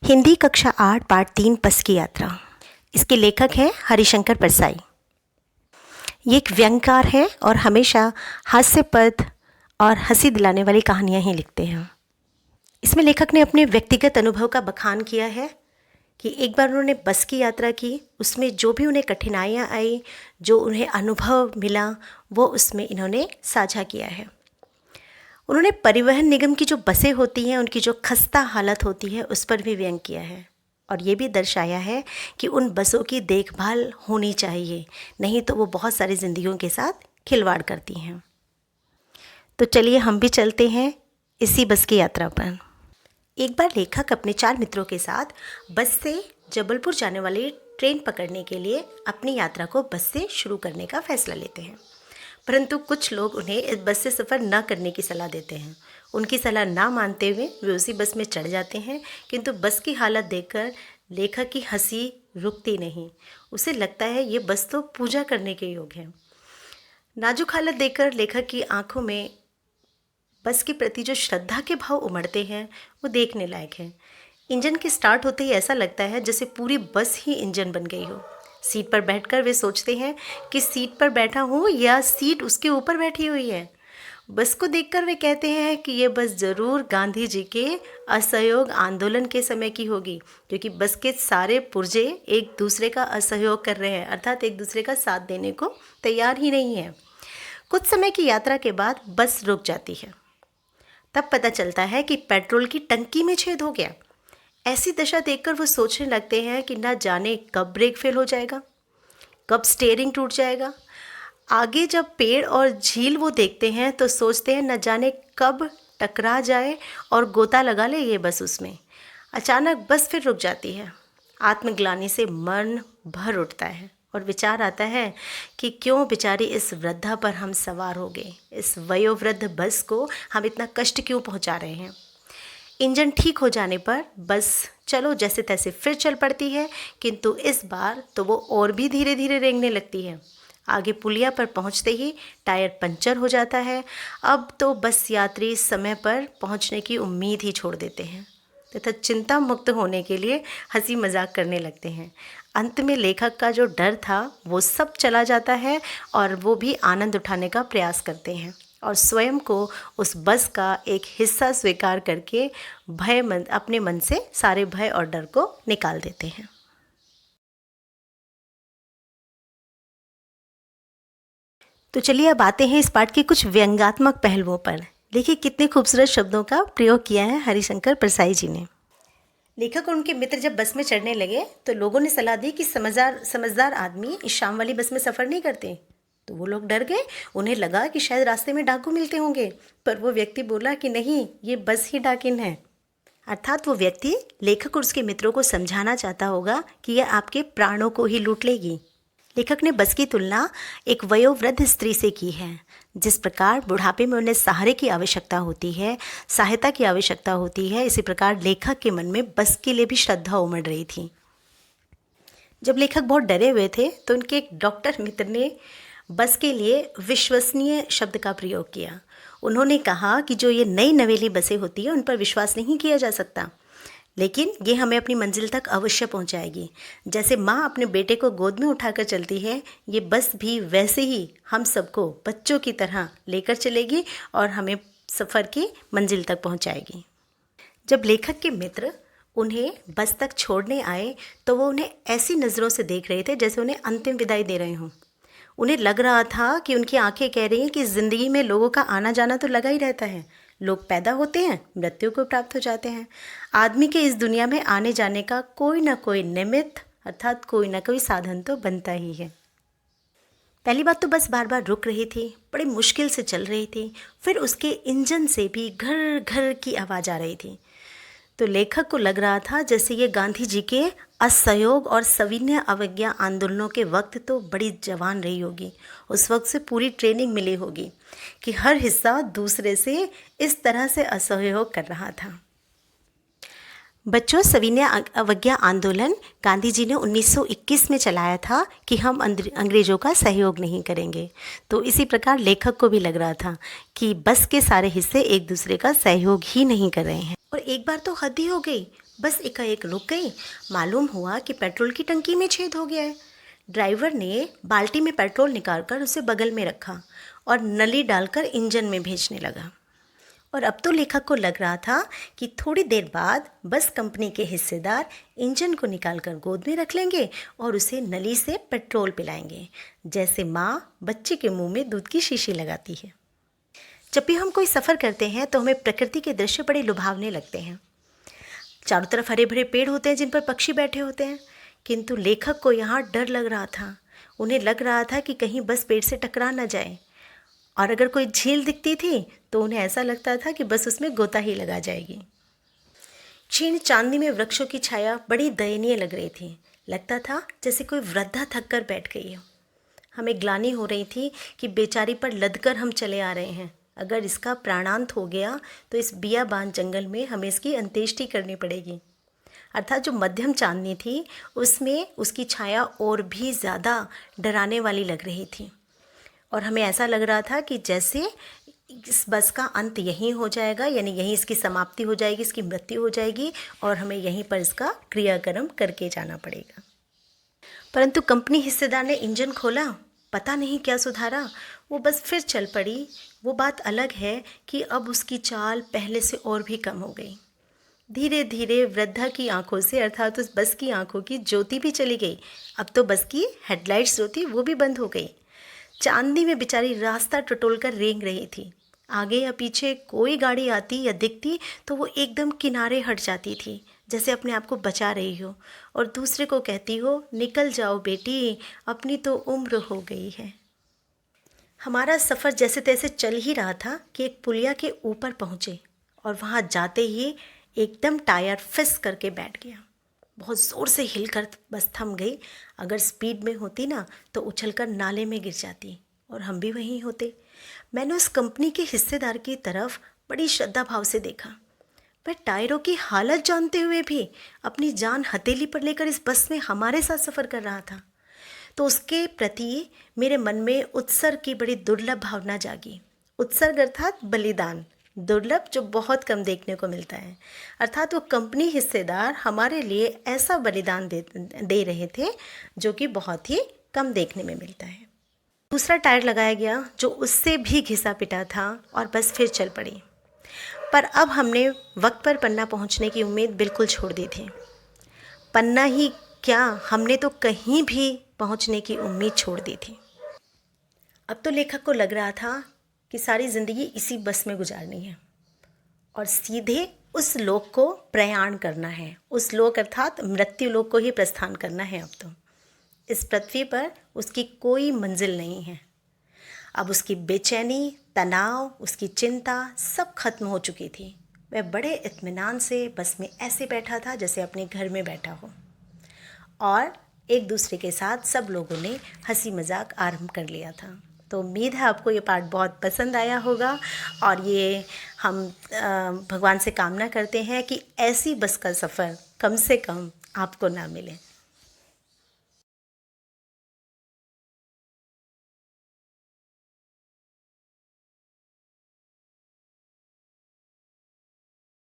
हिंदी कक्षा 8 पार्ट 3 बस की यात्रा। इसके लेखक हैं हरिशंकर परसाई। ये एक व्यंग्यकार है और हमेशा हास्यपद और हंसी दिलाने वाली कहानियाँ ही लिखते हैं। इसमें लेखक ने अपने व्यक्तिगत अनुभव का बखान किया है कि एक बार उन्होंने बस की यात्रा की, उसमें जो भी उन्हें कठिनाइयाँ आई, जो उन्हें अनुभव मिला, वो उसमें इन्होंने साझा किया है। उन्होंने परिवहन निगम की जो बसें होती हैं उनकी जो खस्ता हालत होती है उस पर भी व्यंग किया है और ये भी दर्शाया है कि उन बसों की देखभाल होनी चाहिए, नहीं तो वो बहुत सारी ज़िंदगियों के साथ खिलवाड़ करती हैं। तो चलिए हम भी चलते हैं इसी बस की यात्रा पर। एक बार लेखक अपने 4 मित्रों के साथ बस से जबलपुर जाने वाली ट्रेन पकड़ने के लिए अपनी यात्रा को बस से शुरू करने का फैसला लेते हैं, परंतु कुछ लोग उन्हें इस बस से सफ़र न करने की सलाह देते हैं। उनकी सलाह ना मानते हुए वे उसी बस में चढ़ जाते हैं, किंतु बस की हालत देखकर लेखक की हंसी रुकती नहीं। उसे लगता है ये बस तो पूजा करने के योग्य है। नाजुक हालत देखकर लेखक की आंखों में बस के प्रति जो श्रद्धा के भाव उमड़ते हैं वो देखने लायक है। इंजन के स्टार्ट होते ही ऐसा लगता है जैसे पूरी बस ही इंजन बन गई हो। सीट पर बैठकर वे सोचते हैं कि सीट पर बैठा हूँ या सीट उसके ऊपर बैठी हुई है। बस को देखकर वे कहते हैं कि ये बस ज़रूर गांधी जी के असहयोग आंदोलन के समय की होगी, क्योंकि बस के सारे पुर्जे एक दूसरे का असहयोग कर रहे हैं, अर्थात एक दूसरे का साथ देने को तैयार ही नहीं है। कुछ समय की यात्रा के बाद बस रुक जाती है। तब पता चलता है कि पेट्रोल की टंकी में छेद हो गया। ऐसी दशा देखकर वो सोचने लगते हैं कि ना जाने कब ब्रेक फेल हो जाएगा, कब स्टीयरिंग टूट जाएगा। आगे जब पेड़ और झील वो देखते हैं तो सोचते हैं न जाने कब टकरा जाए और गोता लगा ले ये बस उसमें। अचानक बस फिर रुक जाती है। आत्मग्लानि से मन भर उठता है और विचार आता है कि क्यों बेचारी इस वृद्धा पर हम सवार हो गए। इस वयोवृद्ध बस को हम इतना कष्ट क्यों पहुंचा रहे हैं। इंजन ठीक हो जाने पर बस चलो जैसे तैसे फिर चल पड़ती है, किंतु इस बार तो वो और भी धीरे धीरे रेंगने लगती है। आगे पुलिया पर पहुंचते ही टायर पंचर हो जाता है। अब तो बस यात्री समय पर पहुंचने की उम्मीद ही छोड़ देते हैं तथा चिंता मुक्त होने के लिए हंसी मजाक करने लगते हैं। अंत में लेखक का जो डर था वो सब चला जाता है और वो भी आनंद उठाने का प्रयास करते हैं और स्वयं को उस बस का एक हिस्सा स्वीकार करके अपने मन से सारे भय और डर को निकाल देते हैं। तो चलिए अब आते हैं इस पाठ के कुछ व्यंग्यात्मक पहलुओं पर। देखिए कितने खूबसूरत शब्दों का प्रयोग किया है हरिशंकर परसाई जी ने। लेखक और उनके मित्र जब बस में चढ़ने लगे तो लोगों ने सलाह दी कि समझदार आदमी इस शाम वाली बस में सफ़र नहीं करते। तो वो लोग डर गए। उन्हें लगा कि शायद रास्ते में डाकू मिलते होंगे, पर वो व्यक्ति बोला कि नहीं, ये बस ही डाकिन है। अर्थात वो व्यक्ति लेखक और उसके मित्रों को समझाना चाहता होगा कि यह आपके प्राणों को ही लूट लेगी। लेखक ने बस की तुलना एक वयोवृद्ध स्त्री से की है। जिस प्रकार बुढ़ापे में उन्हें सहारे की आवश्यकता होती है, सहायता की आवश्यकता होती है, इसी प्रकार लेखक के मन में बस के लिए भी श्रद्धा उमड़ रही थी। जब लेखक बहुत डरे हुए थे तो उनके एक डॉक्टर मित्र ने बस के लिए विश्वसनीय शब्द का प्रयोग किया। उन्होंने कहा कि जो ये नई नवेली बसें होती हैं उन पर विश्वास नहीं किया जा सकता, लेकिन ये हमें अपनी मंजिल तक अवश्य पहुंचाएगी। जैसे माँ अपने बेटे को गोद में उठाकर चलती है, ये बस भी वैसे ही हम सबको बच्चों की तरह लेकर चलेगी और हमें सफ़र की मंजिल तक पहुंचाएगी। जब लेखक के मित्र उन्हें बस तक छोड़ने आए तो वो उन्हें ऐसी नज़रों से देख रहे थे जैसे उन्हें अंतिम विदाई दे रहे हों। उन्हें लग रहा था कि उनकी आंखें कह रही हैं कि ज़िंदगी में लोगों का आना जाना तो लगा ही रहता है। लोग पैदा होते हैं, मृत्यु को प्राप्त हो जाते हैं। आदमी के इस दुनिया में आने जाने का कोई ना कोई निमित्त अर्थात कोई ना कोई साधन तो बनता ही है। पहली बात तो बस बार बार रुक रही थी, बड़ी मुश्किल से चल रही थी, फिर उसके इंजन से भी घर घर की आवाज़ आ रही थी। तो लेखक को लग रहा था जैसे ये गांधी जी के असहयोग और सविनय अवज्ञा आंदोलनों के वक्त तो बड़ी जवान रही होगी। उस वक्त से पूरी ट्रेनिंग मिली होगी कि हर हिस्सा दूसरे से इस तरह से असहयोग कर रहा था। बच्चों, सविनय अवज्ञा आंदोलन गांधी जी ने 1921 में चलाया था कि हम अंग्रेज़ों का सहयोग नहीं करेंगे। तो इसी प्रकार लेखक को भी लग रहा था कि बस के सारे हिस्से एक दूसरे का सहयोग ही नहीं कर रहे हैं। और एक बार तो हद ही हो गई, बस एकाएक रुक गई। मालूम हुआ कि पेट्रोल की टंकी में छेद हो गया है। ड्राइवर ने बाल्टी में पेट्रोल निकालकर उसे बगल में रखा और नली डालकर इंजन में भेजने लगा। और अब तो लेखक को लग रहा था कि थोड़ी देर बाद बस कंपनी के हिस्सेदार इंजन को निकालकर गोद में रख लेंगे और उसे नली से पेट्रोल पिलाएंगे, जैसे माँ बच्चे के मुंह में दूध की शीशी लगाती है। जब भी हम कोई सफ़र करते हैं तो हमें प्रकृति के दृश्य बड़े लुभावने लगते हैं। चारों तरफ हरे भरे पेड़ होते हैं जिन पर पक्षी बैठे होते हैं, किंतु लेखक को यहाँ डर लग रहा था। उन्हें लग रहा था कि कहीं बस पेड़ से टकरा न जाए, और अगर कोई झील दिखती थी तो उन्हें ऐसा लगता था कि बस उसमें गोता ही लगा जाएगी। क्षीण चांदनी में वृक्षों की छाया बड़ी दयनीय लग रही थी। लगता था जैसे कोई वृद्धा थक कर बैठ गई हो। हमें ग्लानि हो रही थी कि बेचारी पर लदकर हम चले आ रहे हैं। अगर इसका प्राणांत हो गया तो इस बियाबान जंगल में हमें इसकी अंत्येष्टि करनी पड़ेगी। अर्थात जो मध्यम चांदनी थी उसमें उसकी छाया और भी ज़्यादा डराने वाली लग रही थी, और हमें ऐसा लग रहा था कि जैसे इस बस का अंत यहीं हो जाएगा, यानी यहीं इसकी समाप्ति हो जाएगी, इसकी मृत्यु हो जाएगी और हमें यहीं पर इसका क्रियाक्रम करके जाना पड़ेगा। परंतु कंपनी हिस्सेदार ने इंजन खोला, पता नहीं क्या सुधारा, वो बस फिर चल पड़ी। वो बात अलग है कि अब उसकी चाल पहले से और भी कम हो गई। धीरे धीरे वृद्धा की आंखों से, अर्थात उस बस की आंखों की ज्योति भी चली गई। अब तो बस की हेडलाइट्स जो थी वो भी बंद हो गई। चांदनी में बेचारी रास्ता टटोल कर रेंग रही थी। आगे या पीछे कोई गाड़ी आती या दिखती तो वो एकदम किनारे हट जाती थी, जैसे अपने आप को बचा रही हो, और दूसरे को कहती हो, निकल जाओ बेटी, अपनी तो उम्र हो गई है। हमारा सफ़र जैसे तैसे चल ही रहा था कि एक पुलिया के ऊपर पहुँचे, और वहाँ जाते ही एकदम टायर फिस करके बैठ गया। बहुत ज़ोर से हिलकर बस थम गई। अगर स्पीड में होती ना तो उछलकर नाले में गिर जाती और हम भी वहीं होते। मैंने उस कंपनी के हिस्सेदार की तरफ बड़ी श्रद्धा भाव से देखा। वह टायरों की हालत जानते हुए भी अपनी जान हथेली पर लेकर इस बस में हमारे साथ सफ़र कर रहा था, तो उसके प्रति मेरे मन में उत्सर्ग की बड़ी दुर्लभ भावना जागी। उत्सर्ग अर्थात बलिदान, दुर्लभ जो बहुत कम देखने को मिलता है। अर्थात वो कंपनी हिस्सेदार हमारे लिए ऐसा बलिदान दे रहे थे जो कि बहुत ही कम देखने में मिलता है। दूसरा टायर लगाया गया जो उससे भी घिसा पिटा था, और बस फिर चल पड़ी। पर अब हमने वक्त पर पन्ना पहुंचने की उम्मीद बिल्कुल छोड़ दी थी। पन्ना ही क्या, हमने तो कहीं भी पहुंचने की उम्मीद छोड़ दी थी। अब तो लेखक को लग रहा था कि सारी ज़िंदगी इसी बस में गुजारनी है और सीधे उस लोक को प्रयाण करना है। उस लोक अर्थात मृत्यु लोक को ही प्रस्थान करना है। अब तो इस पृथ्वी पर उसकी कोई मंजिल नहीं है। अब उसकी बेचैनी, तनाव, उसकी चिंता सब खत्म हो चुकी थी। वह बड़े इत्मीनान से बस में ऐसे बैठा था जैसे अपने घर में बैठा हो, और एक दूसरे के साथ सब लोगों ने हंसी मजाक आरंभ कर लिया था। तो उम्मीद है आपको ये पार्ट बहुत पसंद आया होगा, और ये हम भगवान से कामना करते हैं कि ऐसी बस का सफ़र कम से कम आपको ना मिले।